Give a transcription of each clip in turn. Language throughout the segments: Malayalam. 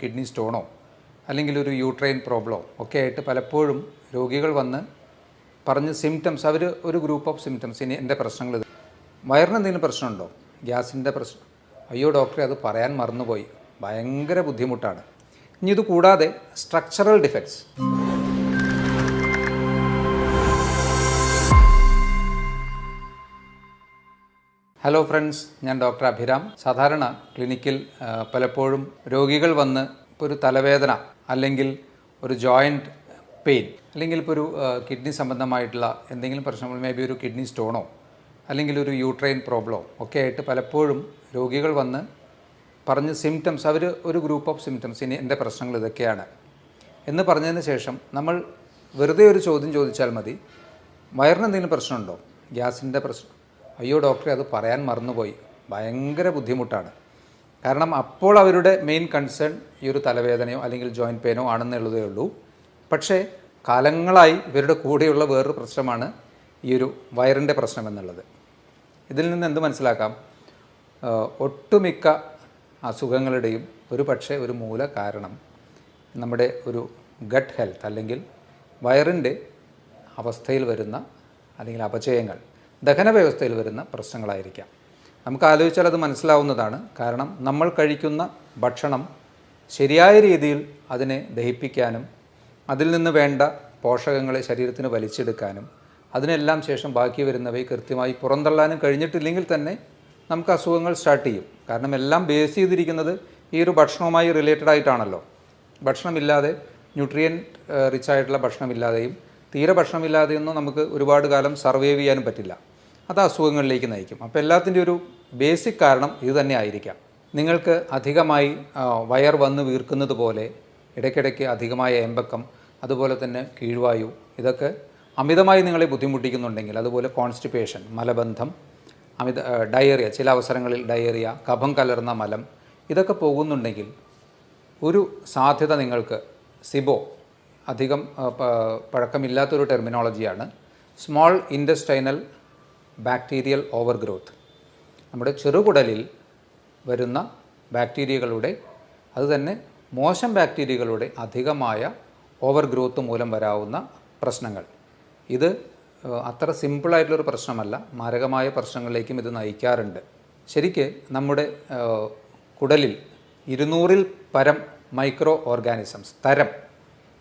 കിഡ്നി സ്റ്റോണോ അല്ലെങ്കിൽ ഒരു യൂട്രൈൻ പ്രോബ്ലമോ ഒക്കെ ആയിട്ട് പലപ്പോഴും രോഗികൾ വന്ന് പറഞ്ഞ് സിംറ്റംസ് അവർ ഒരു ഗ്രൂപ്പ് ഓഫ് സിംറ്റംസ്. ഇനി എൻ്റെ പ്രശ്നങ്ങൾ ഇത് വയറിന് എന്തെങ്കിലും പ്രശ്നമുണ്ടോ, ഗ്യാസിൻ്റെ പ്രശ്നം, അയ്യോ ഡോക്ടറെ അത് പറയാൻ മറന്നുപോയി, ഭയങ്കര ബുദ്ധിമുട്ടാണ്. ഇനി ഇത് കൂടാതെ സ്ട്രക്ചറൽ ഡിഫക്ട്സ്. ഹലോ ഫ്രണ്ട്സ്, ഞാൻ ഡോക്ടർ അഭിരാം. സാധാരണ ക്ലിനിക്കിൽ പലപ്പോഴും രോഗികൾ വന്ന് ഇപ്പോൾ ഒരു തലവേദന അല്ലെങ്കിൽ ഒരു ജോയിൻറ്റ് പെയിൻ അല്ലെങ്കിൽ ഇപ്പോൾ ഒരു കിഡ്നി സംബന്ധമായിട്ടുള്ള എന്തെങ്കിലും പ്രശ്നങ്ങൾ, മേ ബി ഒരു കിഡ്നി സ്റ്റോണോ അല്ലെങ്കിൽ ഒരു യൂട്രൈൻ പ്രോബ്ലമോ ഒക്കെ ആയിട്ട് പലപ്പോഴും രോഗികൾ വന്ന് പറഞ്ഞ് സിംറ്റംസ് അവർ ഒരു ഗ്രൂപ്പ് ഓഫ് സിംറ്റംസ്. ഇനി എൻ്റെ പ്രശ്നങ്ങൾ ഇതൊക്കെയാണ് എന്ന് പറഞ്ഞതിന് ശേഷം നമ്മൾ വെറുതെ ഒരു ചോദ്യം ചോദിച്ചാൽ മതി, വയറിന് എന്തെങ്കിലും പ്രശ്നമുണ്ടോ, ഗ്യാസിൻ്റെ പ്രശ്നം, അയ്യോ ഡോക്ടറെ അത് പറയാൻ മറന്നുപോയി, ഭയങ്കര ബുദ്ധിമുട്ടാണ്. കാരണം അപ്പോൾ അവരുടെ മെയിൻ കൺസേൺ ഈ ഒരു തലവേദനയോ അല്ലെങ്കിൽ ജോയിൻറ്റ് പെയിനോ ആണെന്നുള്ളതേ ഉള്ളൂ. പക്ഷേ കാലങ്ങളായി ഇവരുടെ കൂടെയുള്ള വേറൊരു പ്രശ്നമാണ് ഈ ഒരു വയറിൻ്റെ പ്രശ്നം എന്നുള്ളത്. ഇതിൽ നിന്ന് എന്ത് മനസ്സിലാക്കാം? ഒട്ടുമിക്ക അസുഖങ്ങളുടെയും ഒരു മൂല കാരണം നമ്മുടെ ഒരു ഗട്ട് ഹെൽത്ത് അല്ലെങ്കിൽ വയറിൻ്റെ അവസ്ഥയിൽ വരുന്ന അല്ലെങ്കിൽ അപചയങ്ങൾ, ദഹന വ്യവസ്ഥയിൽ വരുന്ന പ്രശ്നങ്ങളായിരിക്കാം. നമുക്ക് ആലോചിച്ചാൽ അത് മനസ്സിലാവുന്നതാണ്. കാരണം നമ്മൾ കഴിക്കുന്ന ഭക്ഷണം ശരിയായ രീതിയിൽ അതിനെ ദഹിപ്പിക്കാനും അതിൽ നിന്ന് വേണ്ട പോഷകങ്ങളെ ശരീരത്തിന് വലിച്ചെടുക്കാനും അതിനെല്ലാം ശേഷം ബാക്കി വരുന്നവയെ കൃത്യമായി പുറന്തള്ളാനും കഴിഞ്ഞിട്ടില്ലെങ്കിൽ തന്നെ നമുക്ക് അസുഖങ്ങൾ സ്റ്റാർട്ട് ചെയ്യും. കാരണം എല്ലാം ബേസ് ചെയ്തിരിക്കുന്നത് ഈ ഒരു ഭക്ഷണവുമായി റിലേറ്റഡ് ആയിട്ടാണല്ലോ. ഭക്ഷണമില്ലാതെ, ന്യൂട്രിയൻറ്റ് റിച്ച് ആയിട്ടുള്ള ഭക്ഷണമില്ലാതെയും തീരെ ഭക്ഷണമില്ലാതെയൊന്നും നമുക്ക് ഒരുപാട് കാലം സർവൈവ് ചെയ്യാനും പറ്റില്ല. അത് അസുഖങ്ങളിലേക്ക് നയിക്കും. അപ്പോൾ എല്ലാത്തിൻ്റെ ഒരു ബേസിക് കാരണം ഇത് തന്നെ ആയിരിക്കാം. നിങ്ങൾക്ക് അധികമായി വയർ വന്ന് വീർക്കുന്നത് പോലെ, ഇടയ്ക്കിടയ്ക്ക് അധികമായ ഏമ്പക്കം, അതുപോലെ തന്നെ കീഴ്വായു, ഇതൊക്കെ അമിതമായി നിങ്ങളെ ബുദ്ധിമുട്ടിക്കുന്നുണ്ടെങ്കിൽ, അതുപോലെ കോൺസ്റ്റിപ്പേഷൻ, മലബന്ധം, ഡയേറിയ, ചില അവസരങ്ങളിൽ ഡയേറിയ, കഫം കലർന്ന മലം, ഇതൊക്കെ പോകുന്നുണ്ടെങ്കിൽ ഒരു സാധ്യത നിങ്ങൾക്ക് സിബോ, അധികം പഴക്കമില്ലാത്തൊരു ടെർമിനോളജിയാണ്, small intestinal bacterial overgrowth. നമ്മുടെ ചെറുകുടലിൽ വരുന്ന ബാക്ടീരിയകളുടെ, അതുതന്നെ മോശം ബാക്ടീരിയകളുടെ അധികമായ ഓവർ ഗ്രോത്ത് മൂലം വരാവുന്ന പ്രശ്നങ്ങൾ. ഇത് അത്ര സിമ്പിളായിട്ടുള്ളൊരു പ്രശ്നമല്ല, മാരകമായ പ്രശ്നങ്ങളിലേക്കും ഇത് നയിക്കാറുണ്ട്. ശരിക്ക് നമ്മുടെ കുടലിൽ 200-ൽ പരം micro organisms,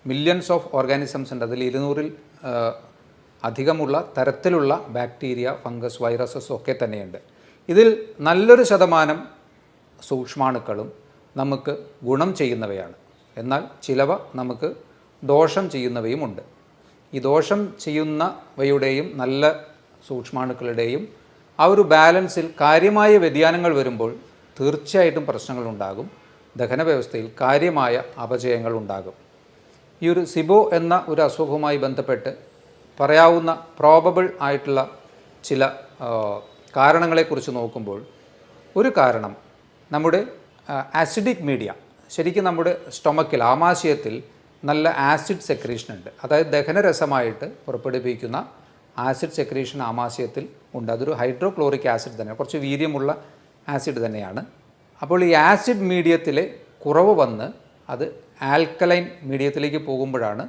millions of organisms ഉണ്ട്. അതിൽ 200-ൽ അധികമുള്ള തരത്തിലുള്ള ബാക്ടീരിയ, ഫംഗസ്, വൈറസസ് ഒക്കെ തന്നെയുണ്ട്. ഇതിൽ നല്ലൊരു ശതമാനം സൂക്ഷ്മാണുക്കളും നമുക്ക് ഗുണം ചെയ്യുന്നവയാണ്. എന്നാൽ ചിലവ നമുക്ക് ദോഷം ചെയ്യുന്നവയുമുണ്ട്. ഈ ദോഷം ചെയ്യുന്നവയുടെയും നല്ല സൂക്ഷ്മാണുക്കളുടെയും ആ ഒരു ബാലൻസിൽ കാര്യമായ വ്യതിയാനങ്ങൾ വരുമ്പോൾ തീർച്ചയായിട്ടും പ്രശ്നങ്ങളുണ്ടാകും. ദഹന വ്യവസ്ഥയിൽ കാര്യമായ അപചയങ്ങൾ ഉണ്ടാകും. ഈ ഒരു സിബോ എന്ന ഒരു അസുഖവുമായി ബന്ധപ്പെട്ട് പറയാവുന്ന പ്രോബബിൾ ആയിട്ടുള്ള ചില കാരണങ്ങളെക്കുറിച്ച് നോക്കുമ്പോൾ, ഒരു കാരണം നമ്മുടെ ആസിഡിക് മീഡിയ, ശരിക്കും നമ്മുടെ സ്റ്റൊമക്കിൽ, ആമാശയത്തിൽ നല്ല ആസിഡ് സെക്രീഷൻ ഉണ്ട്. അതായത് ദഹനരസമായിട്ട് പുറപ്പെടുവിക്കുന്ന ആസിഡ് സെക്രീഷൻ ആമാശയത്തിൽ ഉണ്ട്. അതൊരു ഹൈഡ്രോക്ലോറിക് ആസിഡ് തന്നെയാണ്, കുറച്ച് വീര്യമുള്ള ആസിഡ് തന്നെയാണ്. അപ്പോൾ ഈ ആസിഡ് മീഡിയത്തിലെ കുറവ് വന്ന് അത് ആൽക്കലൈൻ മീഡിയത്തിലേക്ക് പോകുമ്പോഴാണ്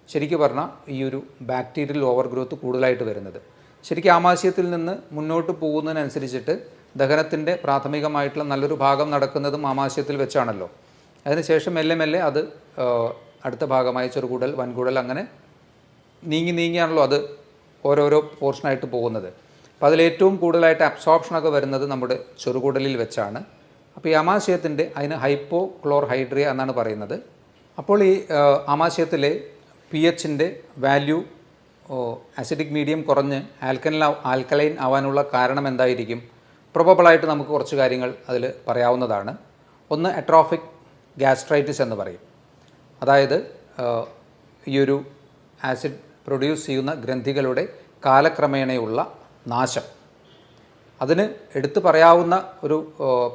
ശരിക്കും പറഞ്ഞാൽ ഈ ഒരു ബാക്ടീരിയൽ ഓവർ ഗ്രോത്ത് കൂടുതലായിട്ട് വരുന്നത്. ശരിക്കും ആമാശയത്തിൽ നിന്ന് മുന്നോട്ട് പോകുന്നതിനനുസരിച്ചിട്ട് ദഹനത്തിൻ്റെ പ്രാഥമികമായിട്ടുള്ള നല്ലൊരു ഭാഗം നടക്കുന്നതും ആമാശയത്തിൽ വെച്ചാണല്ലോ. അതിനുശേഷം മെല്ലെ മെല്ലെ അത് അടുത്ത ഭാഗമായി ചെറുകുടൽ, വൻകുടൽ, അങ്ങനെ നീങ്ങിയാണല്ലോ അത് ഓരോരോ പോർഷനായിട്ട് പോകുന്നത്. അപ്പോൾ അതിലേറ്റവും കൂടുതലായിട്ട് അബ്സോർപ്ഷനൊക്കെ വരുന്നത് നമ്മുടെ ചെറുകുടലിൽ വെച്ചാണ്. അപ്പോൾ ഈ ആമാശയത്തിൻ്റെ, അതിന് ഹൈപ്പോക്ലോർഹൈഡ്രിയ എന്നാണ് പറയുന്നത്. അപ്പോൾ ഈ ആമാശയത്തിലെ pHൻ്റെ വാല്യൂ, ആസിഡിക് മീഡിയം കുറഞ്ഞ് ആൽക്കലൈൻ ആവാനുള്ള കാരണം എന്തായിരിക്കും? പ്രൊബബിളായിട്ട് നമുക്ക് കുറച്ച് കാര്യങ്ങൾ അതിൽ പറയാവുന്നതാണ്. ഒന്ന്, അട്രോഫിക് ഗ്യാസ്ട്രൈറ്റിസ് എന്ന് പറയും. അതായത് ഈ ഒരു ആസിഡ് പ്രൊഡ്യൂസ് ചെയ്യുന്ന ഗ്രന്ഥികളുടെ കാലക്രമേണയുള്ള നാശം. അതിന് എടുത്തു പറയാവുന്ന ഒരു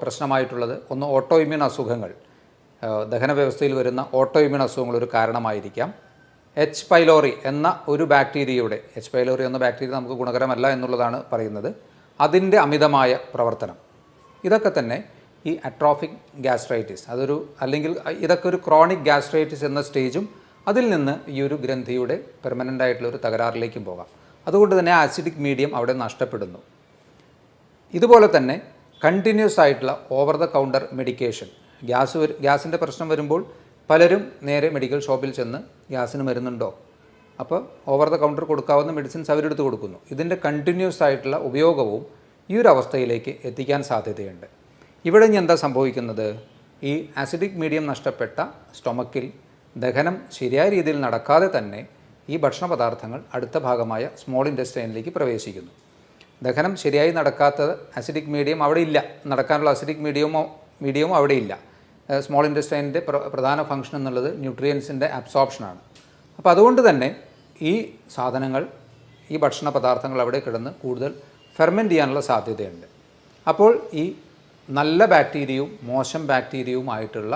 പ്രശ്നമായിട്ടുള്ളത് ഒന്ന്, ഓട്ടോ ഇമ്മ്യൂൺ അസുഖങ്ങൾ, ദഹന വ്യവസ്ഥയിൽ വരുന്ന ഓട്ടോ ഇമ്മ്യൂൺ അസുഖങ്ങൾ ഒരു കാരണമായിരിക്കാം. എച്ച് പൈലോറി എന്ന ഒരു ബാക്ടീരിയയുടെ, എച്ച് പൈലോറി എന്ന ബാക്ടീരിയ നമുക്ക് ഗുണകരമല്ല എന്നുള്ളതാണ് പറയുന്നത്, അതിൻ്റെ അമിതമായ പ്രവർത്തനം. ഇതൊക്കെ തന്നെ ഈ അട്രോഫിക് ഗ്യാസ്ട്രൈറ്റിസ് അല്ലെങ്കിൽ ഇതൊക്കെ ഒരു ക്രോണിക് ഗ്യാസ്ട്രൈറ്റിസ് എന്ന സ്റ്റേജും അതിൽ നിന്ന് ഈ ഒരു ഗ്രന്ഥിയുടെ പെർമനൻ്റ് ആയിട്ടുള്ള ഒരു തകരാറിലേക്കും പോകാം. അതുകൊണ്ട് തന്നെ ആസിഡിക് മീഡിയം അവിടെ നഷ്ടപ്പെടുന്നു. ഇതുപോലെ തന്നെ കണ്ടിന്യൂസ് ആയിട്ടുള്ള ഓവർ ദ കൗണ്ടർ മെഡിക്കേഷൻ, ഗ്യാസിൻ്റെ പ്രശ്നം വരുമ്പോൾ പലരും നേരെ മെഡിക്കൽ ഷോപ്പിൽ ചെന്ന് ഗ്യാസിന് മരുന്നുണ്ടോ, അപ്പോൾ ഓവർ ദ കൗണ്ടർ കൊടുക്കാവുന്ന മെഡിസിൻസ് അവരെടുത്ത് കൊടുക്കുന്നു. ഇതിൻ്റെ കണ്ടിന്യൂസ് ആയിട്ടുള്ള ഉപയോഗവും ഈ ഒരു അവസ്ഥയിലേക്ക് എത്തിക്കാൻ സാധ്യതയുണ്ട്. ഇവിടെ ഇനി എന്താ സംഭവിക്കുന്നത്? ഈ ആസിഡിക് മീഡിയം നഷ്ടപ്പെട്ട സ്റ്റൊമക്കിൽ ദഹനം ശരിയായ രീതിയിൽ നടക്കാതെ തന്നെ ഈ ഭക്ഷണ പദാർത്ഥങ്ങൾ അടുത്ത ഭാഗമായ സ്മോൾ ഇൻറ്റസ്റ്റൈനിലേക്ക് പ്രവേശിക്കുന്നു. ദഹനം ശരിയായി നടക്കാത്ത ആസിഡിക് മീഡിയം അവിടെ ഇല്ല, നടക്കാനുള്ള ആസിഡിക് മീഡിയമോ അവിടെ ഇല്ല. സ്മോൾ ഇൻറ്റസ്റ്റൈനിൻ്റെ പ്രധാന ഫംഗ്ഷൻ എന്നുള്ളത് ന്യൂട്രിയൻസിൻ്റെ അബ്സോർപ്ഷനാണ്. അപ്പോൾ അതുകൊണ്ട് തന്നെ ഈ സാധനങ്ങൾ, ഈ ഭക്ഷണ പദാർത്ഥങ്ങൾ അവിടെ കിടന്ന് കൂടുതൽ ഫെർമെൻറ്റ് ചെയ്യാനുള്ള സാധ്യതയുണ്ട്. അപ്പോൾ ഈ നല്ല ബാക്ടീരിയയും മോശം ബാക്ടീരിയയുമായിട്ടുള്ള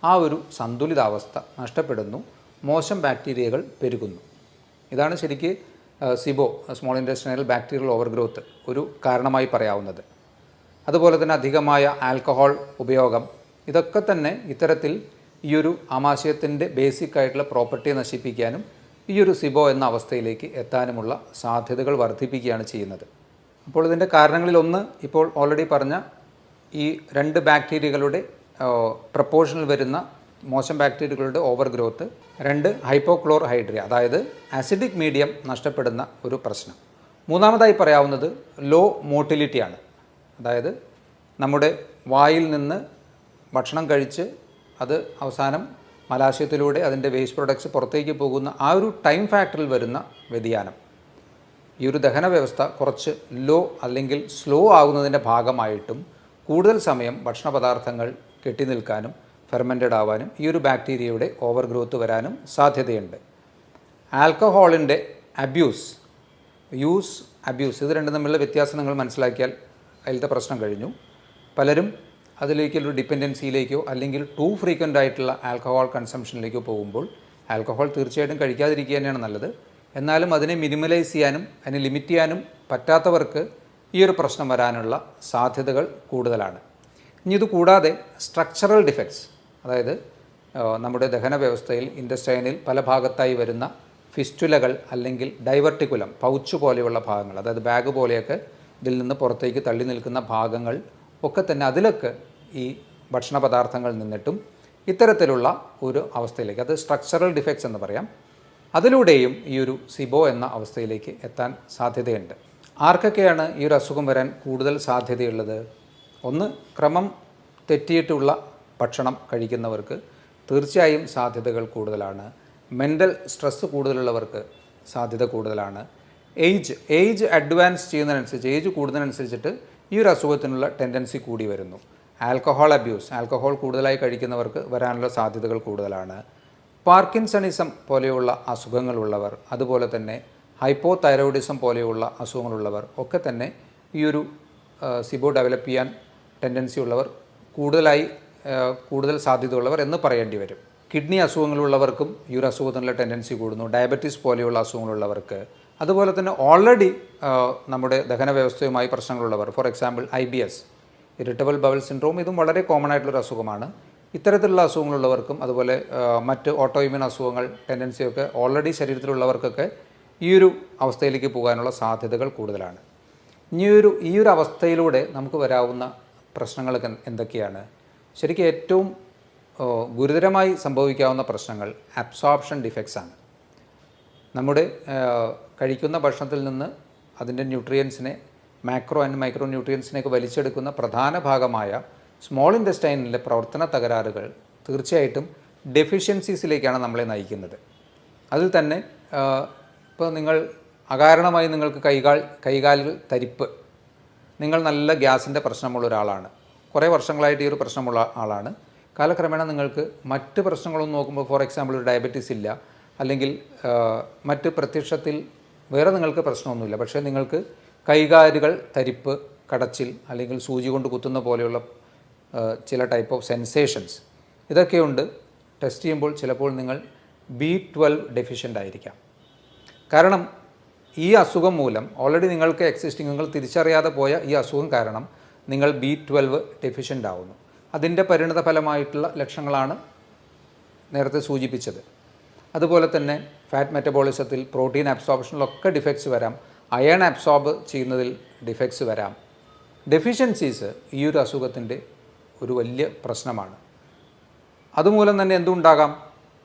ആ ഒരു സന്തുലിതാവസ്ഥ നഷ്ടപ്പെടുന്നു, മോശം ബാക്ടീരിയകൾ പെരുകുന്നു. ഇതാണ് ശരിക്ക് സിബോ, സ്മോൾ ഇൻറ്റസ്റ്റൈനൽ ബാക്ടീരിയൽ ഓവർഗ്രോത്ത് ഒരു കാരണമായി പറയാവുന്നത്. അതുപോലെ തന്നെ അധികമായ ആൽക്കഹോൾ ഉപയോഗം, ഇതൊക്കെ തന്നെ ഇത്തരത്തിൽ ഈ ഒരു ആമാശയത്തിൻ്റെ ബേസിക് ആയിട്ടുള്ള പ്രോപ്പർട്ടിയെ നശിപ്പിക്കാനും ഈ ഒരു സിബോ എന്ന അവസ്ഥയിലേക്ക് എത്താനുമുള്ള സാധ്യതകൾ വർദ്ധിപ്പിക്കുകയാണ് ചെയ്യുന്നത്. അപ്പോൾ ഇതിൻ്റെ കാരണങ്ങളിലൊന്ന് ഇപ്പോൾ ഓൾറെഡി പറഞ്ഞ ഈ 2 ബാക്ടീരിയകളുടെ പ്രപ്പോർഷനിൽ വരുന്ന മോശം ബാക്ടീരിയകളുടെ ഓവർ ഗ്രോത്ത്, 2 ഹൈപ്പോക്ലോർഹൈഡ്രിയ അതായത് ആസിഡിക് മീഡിയം നഷ്ടപ്പെടുന്ന ഒരു പ്രശ്നം. മൂന്നാമതായി പറയാവുന്നത് ലോ മോട്ടിലിറ്റിയാണ്. അതായത് നമ്മുടെ വായിൽ നിന്ന് ഭക്ഷണം കഴിച്ച് അത് അവസാനം മലാശയത്തിലൂടെ അതിൻ്റെ വേസ്റ്റ് പ്രൊഡക്ട്സ് പുറത്തേക്ക് പോകുന്ന ആ ഒരു ടൈം ഫാക്ടറിൽ വരുന്ന വ്യതിയാനം, ഈ ഒരു ദഹന വ്യവസ്ഥ കുറച്ച് ലോ അല്ലെങ്കിൽ സ്ലോ ആകുന്നതിൻ്റെ ഭാഗമായിട്ടും കൂടുതൽ സമയം ഭക്ഷണ പദാർത്ഥങ്ങൾ കെട്ടി നിൽക്കാനും ഫെർമെൻറ്റഡ് ആവാനും ഈ ഒരു ബാക്ടീരിയയുടെ ഓവർ ഗ്രോത്ത് വരാനും സാധ്യതയുണ്ട്. ആൽക്കഹോളിൻ്റെ അബ്യൂസ്, ഇത് രണ്ടും തമ്മിലുള്ള വ്യത്യാസം നിങ്ങൾ മനസ്സിലാക്കിയാൽ അതിലത്തെ പ്രശ്നം കഴിഞ്ഞു. പലരും അതിലേക്കൊരു ഡിപ്പെൻഡൻസിയിലേക്കോ അല്ലെങ്കിൽ ടു ഫ്രീക്വൻ്റ് ആയിട്ടുള്ള ആൽക്കഹോൾ കൺസംഷനിലേക്കോ പോകുമ്പോൾ ആൽക്കഹോൾ തീർച്ചയായിട്ടും കഴിക്കാതിരിക്കുക തന്നെയാണ് നല്ലത്. എന്നാലും അതിനെ മിനിമലൈസ് ചെയ്യാനും അതിനെ ലിമിറ്റ് ചെയ്യാനും പറ്റാത്തവർക്ക് ഈ ഒരു പ്രശ്നം വരാനുള്ള സാധ്യതകൾ കൂടുതലാണ്. ഇനി ഇത് കൂടാതെ സ്ട്രക്ചറൽ ഡിഫക്ട്സ്, അതായത് നമ്മുടെ ദഹന വ്യവസ്ഥയിൽ ഇൻറ്റസ്റ്റൈനിൽ പല ഭാഗത്തായി വരുന്ന ഫിസ്റ്റുലകൾ അല്ലെങ്കിൽ ഡൈവർട്ടിക്കുലം, പൗച്ച് പോലെയുള്ള ഭാഗങ്ങൾ, അതായത് ബാഗ് പോലെയൊക്കെ ഇതിൽ നിന്ന് പുറത്തേക്ക് തള്ളി നിൽക്കുന്ന ഭാഗങ്ങൾ ഒക്കെ തന്നെ അതിലൊക്കെ ഈ ഭക്ഷണ പദാർത്ഥങ്ങൾ നിന്നിട്ടും ഇത്തരത്തിലുള്ള ഒരു അവസ്ഥയിലേക്ക്, അത് സ്ട്രക്ചറൽ ഡിഫക്ട്സ് എന്ന് പറയാം, അതിലൂടെയും ഈ ഒരു സിബോ എന്ന അവസ്ഥയിലേക്ക് എത്താൻ സാധ്യതയുണ്ട്. ആർക്കൊക്കെയാണ് ഈ ഒരു അസുഖം വരാൻ കൂടുതൽ സാധ്യതയുള്ളത്? ഒന്ന്, ക്രമം തെറ്റിയിട്ടുള്ള ഭക്ഷണം കഴിക്കുന്നവർക്ക് തീർച്ചയായും സാധ്യതകൾ കൂടുതലാണ്. മെൻ്റൽ സ്ട്രെസ്സ് കൂടുതലുള്ളവർക്ക് സാധ്യത കൂടുതലാണ്. ഏജ് അഡ്വാൻസ് ചെയ്യുന്നതിനനുസരിച്ച്, ഏജ് കൂടുന്നതിനനുസരിച്ചിട്ട് ഈ ഒരു അസുഖത്തിനുള്ള ടെൻഡൻസി കൂടി വരുന്നു. ആൽക്കഹോൾ അബ്യൂസ്, ആൽക്കഹോൾ കൂടുതലായി കഴിക്കുന്നവർക്ക് വരാനുള്ള സാധ്യതകൾ കൂടുതലാണ്. പാർക്കിൻസണിസം പോലെയുള്ള അസുഖങ്ങളുള്ളവർ, അതുപോലെ തന്നെ ഹൈപ്പോ തൈറോയിഡിസം പോലെയുള്ള അസുഖങ്ങളുള്ളവർ ഒക്കെ തന്നെ ഈ ഒരു സിബോ ഡെവലപ്പ് ചെയ്യാൻ ടെൻഡൻസി ഉള്ളവർ, കൂടുതൽ സാധ്യതയുള്ളവർ എന്ന് പറയേണ്ടി വരും. കിഡ്നി അസുഖങ്ങളുള്ളവർക്കും ഈ ഒരു അസുഖത്തിനുള്ള ടെൻഡൻസി കൂടുന്നു. ഡയബറ്റീസ് പോലെയുള്ള അസുഖങ്ങളുള്ളവർക്ക്, അതുപോലെ തന്നെ ഓൾറെഡി നമ്മുടെ ദഹന വ്യവസ്ഥയുമായി പ്രശ്നങ്ങളുള്ളവർ, for example IBS, irritable bowel syndrome, ഇതും വളരെ കോമൺ ആയിട്ടുള്ളൊരു അസുഖമാണ്. ഇത്തരത്തിലുള്ള അസുഖങ്ങളുള്ളവർക്കും അതുപോലെ മറ്റ് ഓട്ടോഇമ്യൂൺ അസുഖങ്ങൾ ടെൻഡൻസിയൊക്കെ ഓൾറെഡി ശരീരത്തിലുള്ളവർക്കൊക്കെ ഈ ഒരു അവസ്ഥയിലേക്ക് പോകാനുള്ള സാധ്യതകൾ കൂടുതലാണ്. ഈ ഒരു അവസ്ഥയിലൂടെ നമുക്ക് വരാവുന്ന പ്രശ്നങ്ങൾ എന്തൊക്കെയാണ്? ശരിക്കും ഏറ്റവും ഗുരുതരമായി സംഭവിക്കാവുന്ന പ്രശ്നങ്ങൾ അബ്സോർപ്ഷൻ ഡിഫക്ട്സ് ആണ്. നമ്മുടെ കഴിക്കുന്ന ഭക്ഷണത്തിൽ നിന്ന് അതിൻ്റെ ന്യൂട്രിയൻസിനെ, മാക്രോ ആൻഡ് മൈക്രോ ന്യൂട്രിയൻസിനെയൊക്കെ വലിച്ചെടുക്കുന്ന പ്രധാന ഭാഗമായ സ്മോൾ ഇൻറ്റസ്റ്റൈനിലെ പ്രവർത്തന തകരാറുകൾ തീർച്ചയായിട്ടും ഡെഫിഷ്യൻസീസിലേക്കാണ് നമ്മളെ നയിക്കുന്നത്. അതിൽ തന്നെ ഇപ്പോൾ നിങ്ങൾ അകാരണമായി നിങ്ങൾക്ക് കൈകാലുകൾ തരിപ്പ്, നിങ്ങൾ നല്ല ഗ്യാസിൻ്റെ പ്രശ്നമുള്ള ഒരാളാണ്, കുറേ വർഷങ്ങളായിട്ട് ഈ ഒരു പ്രശ്നമുള്ള ആളാണ്, കാലക്രമേണ നിങ്ങൾക്ക് മറ്റ് പ്രശ്നങ്ങളൊന്നും നോക്കുമ്പോൾ, ഫോർ എക്സാമ്പിൾ ഒരു ഡയബറ്റീസ് ഇല്ല, അല്ലെങ്കിൽ മറ്റ് പ്രത്യക്ഷത്തിൽ വേറെ നിങ്ങൾക്ക് പ്രശ്നമൊന്നുമില്ല, പക്ഷേ നിങ്ങൾക്ക് കൈകാലുകൾ തരിപ്പ്, കടച്ചിൽ, അല്ലെങ്കിൽ സൂചി കൊണ്ട് കുത്തുന്ന പോലെയുള്ള ചില ടൈപ്പ് ഓഫ് സെൻസേഷൻസ് ഇതൊക്കെയുണ്ട്. ടെസ്റ്റ് ചെയ്യുമ്പോൾ ചിലപ്പോൾ നിങ്ങൾ B12 ഡെഫിഷ്യൻ്റ് ആയിരിക്കാം. കാരണം ഈ അസുഖം മൂലം ഓൾറെഡി നിങ്ങൾക്ക് നിങ്ങൾ തിരിച്ചറിയാതെ പോയ ഈ അസുഖം കാരണം നിങ്ങൾ B12 ഡെഫിഷ്യൻ്റ് ആവുന്നു. അതിൻ്റെ പരിണിത ഫലമായിട്ടുള്ള ലക്ഷണങ്ങളാണ് നേരത്തെ സൂചിപ്പിച്ചത്. അതുപോലെ തന്നെ ഫാറ്റ് മെറ്റബോളിസത്തിൽ, പ്രോട്ടീൻ അബ്സോർപ്ഷനിലൊക്കെ ഡിഫക്ട്സ് വരാം. അയൺ അബ്സോർബ് ചെയ്യുന്നതിൽ ഡിഫക്ട്സ് വരാം. ഡെഫിഷ്യൻസീസ് ഈ ഒരു അസുഖത്തിൻ്റെ ഒരു വലിയ പ്രശ്നമാണ്. അതുമൂലം തന്നെ എന്തുണ്ടാകാം?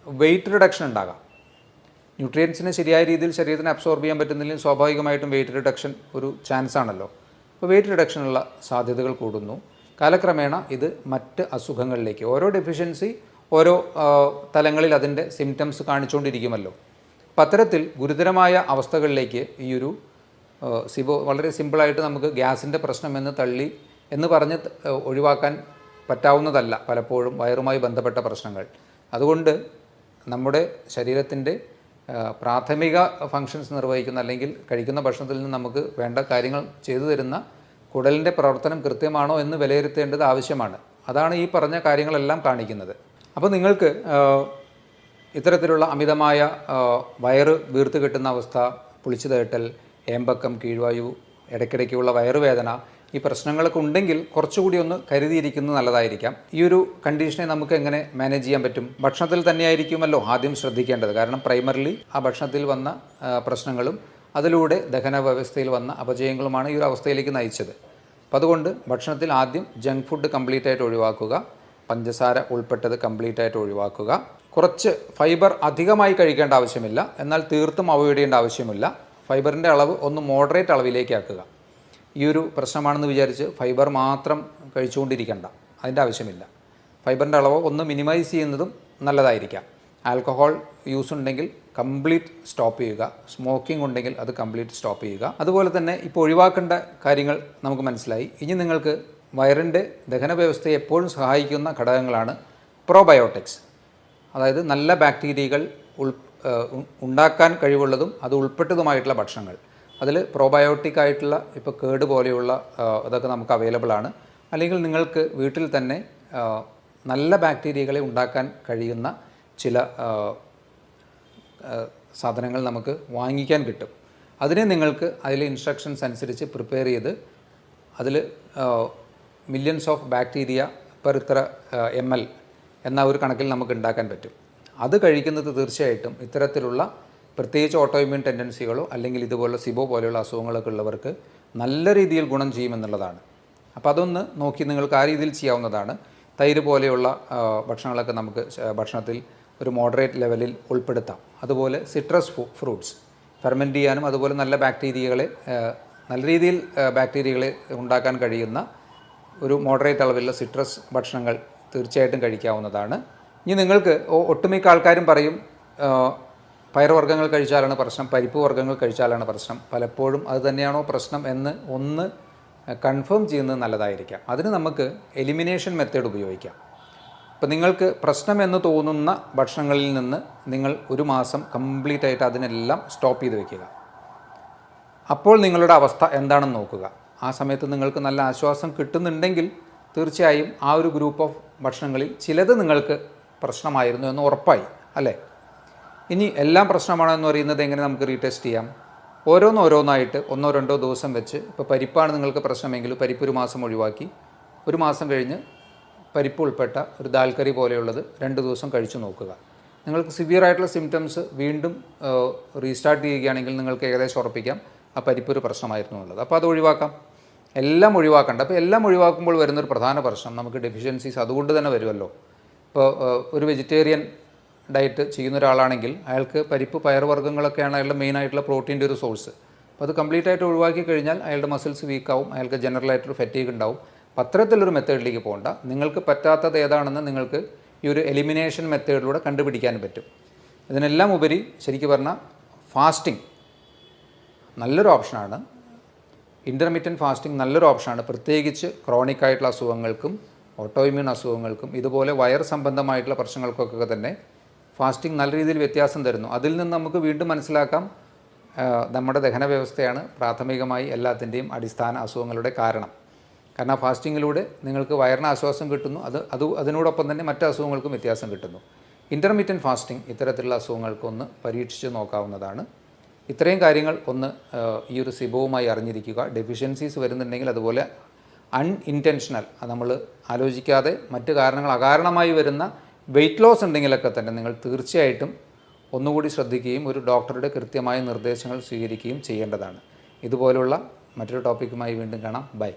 വെയിറ്റ് റിഡക്ഷൻ ഉണ്ടാകാം. ന്യൂട്രിയൻസിനെ ശരിയായ രീതിയിൽ ശരീരത്തിന് അബ്സോർബ് ചെയ്യാൻ പറ്റുന്നില്ലെങ്കിൽ സ്വാഭാവികമായിട്ടും വെയിറ്റ് റിഡക്ഷൻ ഒരു ചാൻസ് ആണല്ലോ. അപ്പോൾ വെയിറ്റ് റിഡക്ഷനുള്ള സാധ്യതകൾ കൂടുന്നു. കാലക്രമേണ ഇത് മറ്റ് അസുഖങ്ങളിലേക്ക്, ഓരോ ഡെഫിഷ്യൻസി ഓരോ തലങ്ങളിൽ അതിൻ്റെ സിംറ്റംസ് കാണിച്ചുകൊണ്ടിരിക്കുമല്ലോ. അപ്പം അത്തരത്തിൽ ഗുരുതരമായ അവസ്ഥകളിലേക്ക് ഈ ഒരു സിബോ വളരെ സിമ്പിളായിട്ട് നമുക്ക് ഗ്യാസിൻ്റെ പ്രശ്നമെന്ന് തള്ളി എന്ന് പറഞ്ഞ് ഒഴിവാക്കാൻ പറ്റാവുന്നതല്ല പലപ്പോഴും വയറുമായി ബന്ധപ്പെട്ട പ്രശ്നങ്ങൾ. അതുകൊണ്ട് നമ്മുടെ ശരീരത്തിൻ്റെ പ്രാഥമിക ഫങ്ഷൻസ് നിർവഹിക്കുന്ന അല്ലെങ്കിൽ കഴിക്കുന്ന ഭക്ഷണത്തിൽ നിന്ന് നമുക്ക് വേണ്ട കാര്യങ്ങൾ ചെയ്തു തരുന്ന കുടലിൻ്റെ പ്രവർത്തനം കൃത്യമാണോ എന്ന് വിലയിരുത്തേണ്ടത് ആവശ്യമാണ്. അതാണ് ഈ പറഞ്ഞ കാര്യങ്ങളെല്ലാം കാണിക്കുന്നത്. അപ്പോൾ നിങ്ങൾക്ക് ഇത്തരത്തിലുള്ള അമിതമായ വയറ് വീർത്ത് കിട്ടുന്ന അവസ്ഥ, പുളിച്ചു തേട്ടൽ, ഏമ്പക്കം, കീഴ്വായു, ഇടയ്ക്കിടയ്ക്കുള്ള വയറുവേദന, ഈ പ്രശ്നങ്ങളൊക്കെ ഉണ്ടെങ്കിൽ കുറച്ചുകൂടി ഒന്ന് കരുതിയിരിക്കുന്നത് നല്ലതായിരിക്കാം. ഈ ഒരു കണ്ടീഷനെ നമുക്ക് എങ്ങനെ മാനേജ് ചെയ്യാൻ പറ്റും? ഭക്ഷണത്തിൽ തന്നെയായിരിക്കുമല്ലോ ആദ്യം ശ്രദ്ധിക്കേണ്ടത്. കാരണം പ്രൈമറിലി ആ ഭക്ഷണത്തിൽ വന്ന പ്രശ്നങ്ങളും അതിലൂടെ ദഹന വ്യവസ്ഥയിൽ വന്ന അപജയങ്ങളുമാണ് ഈ ഒരു അവസ്ഥയിലേക്ക് നയിച്ചത്. അപ്പോൾ അതുകൊണ്ട് ഭക്ഷണത്തിൽ ആദ്യം ജങ്ക് ഫുഡ് കംപ്ലീറ്റ് ആയിട്ട് ഒഴിവാക്കുക, പഞ്ചസാര ഉൾപ്പെട്ടത് കംപ്ലീറ്റ് ആയിട്ട് ഒഴിവാക്കുക. കുറച്ച് ഫൈബർ അധികമായി കഴിക്കേണ്ട ആവശ്യമില്ല, എന്നാൽ തീർത്തും അവോയ്ഡ് ചെയ്യേണ്ട ആവശ്യമില്ല. ഫൈബറിൻ്റെ അളവ് ഒന്ന് മോഡറേറ്റ് അളവിലേക്ക് ആക്കുക. ഈ ഒരു പ്രശ്നമാണെന്ന് വിചാരിച്ച് ഫൈബർ മാത്രം കഴിച്ചുകൊണ്ടിരിക്കേണ്ട, അതിൻ്റെ ആവശ്യമില്ല. ഫൈബറിൻ്റെ അളവ് ഒന്ന് മിനിമൈസ് ചെയ്യുന്നതും നല്ലതായിരിക്കാം. ആൽക്കഹോൾ യൂസ് ഉണ്ടെങ്കിൽ കംപ്ലീറ്റ് സ്റ്റോപ്പ് ചെയ്യുക. സ്മോക്കിംഗ് ഉണ്ടെങ്കിൽ അത് കംപ്ലീറ്റ് സ്റ്റോപ്പ് ചെയ്യുക. അതുപോലെ തന്നെ ഇപ്പോൾ ഒഴിവാക്കേണ്ട കാര്യങ്ങൾ നമുക്ക് മനസ്സിലായി. ഇനി നിങ്ങൾക്ക് വയറിൻ്റെ ദഹന വ്യവസ്ഥയെ എപ്പോഴും സഹായിക്കുന്ന ഘടകങ്ങളാണ് പ്രോബയോട്ടിക്സ്. അതായത് നല്ല ബാക്ടീരിയകൾ ഉണ്ടാക്കാൻ കഴിവുള്ളതും അത് ഉൾപ്പെട്ടതുമായിട്ടുള്ള ഭക്ഷണങ്ങൾ. അതിൽ പ്രോബയോട്ടിക് ആയിട്ടുള്ള ഇപ്പോൾ കേട് പോലെയുള്ള അതൊക്കെ നമുക്ക് അവൈലബിൾ ആണ്. അല്ലെങ്കിൽ നിങ്ങൾക്ക് വീട്ടിൽ തന്നെ നല്ല ബാക്ടീരിയകളെ ഉണ്ടാക്കാൻ കഴിയുന്ന ചില സാധനങ്ങൾ നമുക്ക് വാങ്ങിക്കാൻ കിട്ടും. അതിനെ നിങ്ങൾക്ക് അതിലെ ഇൻസ്ട്രക്ഷൻസ് അനുസരിച്ച് പ്രിപ്പയർ ചെയ്ത് അതിൽ മില്യൺസ് ഓഫ് ബാക്ടീരിയ പെർ ഇത്ര ml എന്ന ഒരു കണക്കിൽ നമുക്ക് ഉണ്ടാക്കാൻ പറ്റും. അത് കഴിക്കുന്നത് തീർച്ചയായിട്ടും ഇത്തരത്തിലുള്ള പ്രത്യേകിച്ച് ഓട്ടോഇമ്യൂൺ ടെൻഡൻസികളോ അല്ലെങ്കിൽ ഇതുപോലെ സിബോ പോലെയുള്ള അസുഖങ്ങളൊക്കെ ഉള്ളവർക്ക് നല്ല രീതിയിൽ ഗുണം ചെയ്യുമെന്നുള്ളതാണ്. അപ്പോൾ അതൊന്ന് നോക്കി നിങ്ങൾക്ക് ആ രീതിയിൽ ചെയ്യാവുന്നതാണ്. തൈര് പോലെയുള്ള ഭക്ഷണങ്ങളൊക്കെ നമുക്ക് ഭക്ഷണത്തിൽ ഒരു മോഡറേറ്റ് ലെവലിൽ ഉൾപ്പെടുത്താം. അതുപോലെ സിട്രസ് ഫ്രൂട്ട്സ് ഫെർമെൻറ്റ് ചെയ്യാനും അതുപോലെ നല്ല ബാക്ടീരിയകളെ നല്ല രീതിയിൽ ബാക്ടീരിയകളെ ഉണ്ടാക്കാൻ കഴിയുന്ന ഒരു മോഡറേറ്റ് അളവിലുള്ള സിട്രസ് ഭക്ഷണങ്ങൾ തീർച്ചയായിട്ടും കഴിക്കാവുന്നതാണ്. ഇനി നിങ്ങൾക്ക് ഒട്ടുമിക്ക ആൾക്കാരും പറയും പയറുവർഗ്ഗങ്ങൾ കഴിച്ചാലാണ് പ്രശ്നം, പരിപ്പ് വർഗ്ഗങ്ങൾ കഴിച്ചാലാണ് പ്രശ്നം. പലപ്പോഴും അത് തന്നെയാണോ പ്രശ്നം എന്ന് ഒന്ന് കൺഫേം ചെയ്യുന്നത് നല്ലതായിരിക്കാം. അതിന് നമുക്ക് എലിമിനേഷൻ മെത്തേഡ് ഉപയോഗിക്കാം. ഇപ്പോൾ നിങ്ങൾക്ക് പ്രശ്നം എന്ന് തോന്നുന്ന ഭക്ഷണങ്ങളിൽ നിന്ന് നിങ്ങൾ ഒരു മാസം കംപ്ലീറ്റ് ആയിട്ട് അതിനെല്ലാം സ്റ്റോപ്പ് ചെയ്ത് വയ്ക്കുക. അപ്പോൾ നിങ്ങളുടെ അവസ്ഥ എന്താണെന്ന് നോക്കുക. ആ സമയത്ത് നിങ്ങൾക്ക് നല്ല ആശ്വാസം കിട്ടുന്നുണ്ടെങ്കിൽ തീർച്ചയായും ആ ഒരു ഗ്രൂപ്പ് ഓഫ് ഭക്ഷണങ്ങളിൽ ചിലത് നിങ്ങൾക്ക് പ്രശ്നമായിരുന്നു എന്ന് ഉറപ്പായി അല്ലേ. ഇനി എല്ലാം പ്രശ്നമാണെന്ന് പറയുന്നത് എങ്ങനെ നമുക്ക് റീടെസ്റ്റ് ചെയ്യാം? ഓരോന്നായിട്ട് 1-2 ദിവസം വെച്ച്, ഇപ്പോൾ പരിപ്പാണ് നിങ്ങൾക്ക് പ്രശ്നമെങ്കിൽ പരിപ്പ് ഒരു മാസം ഒഴിവാക്കി, ഒരു മാസം കഴിഞ്ഞ് പരിപ്പ് ഉൾപ്പെട്ട ഒരു ദാൽ കറി പോലെയുള്ളത് 2 ദിവസം കഴിച്ചു നോക്കുക. നിങ്ങൾക്ക് സിവിയർ ആയിട്ടുള്ള സിംറ്റംസ് വീണ്ടും റീസ്റ്റാർട്ട് ചെയ്യുകയാണെങ്കിൽ നിങ്ങൾക്ക് ഏകദേശം ഉറപ്പിക്കാം ആ പരിപ്പ് ഒരു പ്രശ്നമായിരുന്നു എന്നുള്ളത്. അപ്പോൾ അത് ഒഴിവാക്കാം. എല്ലാം ഒഴിവാക്കണ്ട. അപ്പോൾ എല്ലാം ഒഴിവാക്കുമ്പോൾ വരുന്നൊരു പ്രധാന പ്രശ്നം നമുക്ക് ഡെഫിഷ്യൻസീസ് അതുകൊണ്ട് തന്നെ വരുമല്ലോ. ഇപ്പോൾ ഒരു വെജിറ്റേറിയൻ ഡയറ്റ് ചെയ്യുന്ന ഒരാളാണെങ്കിൽ അയാൾക്ക് പരിപ്പ് പയറുവർഗ്ഗങ്ങളൊക്കെയാണ് അയാളുടെ മെയിനായിട്ടുള്ള പ്രോട്ടീൻ്റെ ഒരു സോഴ്സ്. അപ്പോൾ അത് കംപ്ലീറ്റ് ആയിട്ട് ഒഴിവാക്കി കഴിഞ്ഞാൽ അയാളുടെ മസിൽസ് വീക്കാവും, അയാൾക്ക് ജനറലായിട്ടൊരു ഫറ്റീഗ് ഉണ്ടാവും. അപ്പോൾ അത്തരത്തിലൊരു മെത്തേഡിലേക്ക് പോകണ്ട. നിങ്ങൾക്ക് പറ്റാത്തത് ഏതാണെന്ന് നിങ്ങൾക്ക് ഈ ഒരു എലിമിനേഷൻ മെത്തേഡിലൂടെ കണ്ടുപിടിക്കാൻ പറ്റും. ഇതിനെല്ലാം ഉപരി ശരിക്കും പറഞ്ഞാൽ ഫാസ്റ്റിംഗ് നല്ലൊരു ഓപ്ഷനാണ്. ഇൻ്റർമീഡിയറ്റ് ഫാസ്റ്റിംഗ് നല്ലൊരു ഓപ്ഷനാണ്. പ്രത്യേകിച്ച് ക്രോണിക് ആയിട്ടുള്ള അസുഖങ്ങൾക്കും ഓട്ടോഇമ്യൂൺ അസുഖങ്ങൾക്കും ഇതുപോലെ വയർ സംബന്ധമായിട്ടുള്ള പ്രശ്നങ്ങൾക്കൊക്കെ തന്നെ ഫാസ്റ്റിംഗ് നല്ല രീതിയിൽ വ്യത്യാസം തരുന്നു. അതിൽ നിന്ന് നമുക്ക് വീണ്ടും മനസ്സിലാക്കാം നമ്മുടെ ദഹന വ്യവസ്ഥയാണ് പ്രാഥമികമായി എല്ലാത്തിൻ്റെയും അടിസ്ഥാന അസുഖങ്ങളുടെ കാരണം. കാരണം ഫാസ്റ്റിങ്ങിലൂടെ നിങ്ങൾക്ക് വയറിന് ആശ്വാസം കിട്ടുന്നു, അതിനോടൊപ്പം തന്നെ മറ്റ് അസുഖങ്ങൾക്കും വ്യത്യാസം കിട്ടുന്നു. ഇൻ്റർമീഡിയറ്റ് ഫാസ്റ്റിംഗ് ഇത്തരത്തിലുള്ള അസുഖങ്ങൾക്കൊന്ന് പരീക്ഷിച്ച് നോക്കാവുന്നതാണ്. ഇത്രയും കാര്യങ്ങൾ ഒന്ന് ഈ ഒരു സിബോവുമായി അറിഞ്ഞിരിക്കുക. ഡെഫിഷ്യൻസീസ് വരുന്നുണ്ടെങ്കിൽ അതുപോലെ അൺഇൻറ്റൻഷണൽ, അത് നമ്മൾ ആലോചിക്കാതെ മറ്റ് കാരണങ്ങൾ അകാരണമായി വരുന്ന വെയ്റ്റ് ലോസ് ഉണ്ടെങ്കിലൊക്കെ തന്നെ നിങ്ങൾ തീർച്ചയായിട്ടും ഒന്നുകൂടി ശ്രദ്ധിക്കുകയും ഒരു ഡോക്ടറുടെ കൃത്യമായ നിർദ്ദേശങ്ങൾ സ്വീകരിക്കുകയും ചെയ്യേണ്ടതാണ്. ഇതുപോലുള്ള മറ്റൊരു ടോപ്പിക്കുമായി വീണ്ടും കാണാം. ബൈ.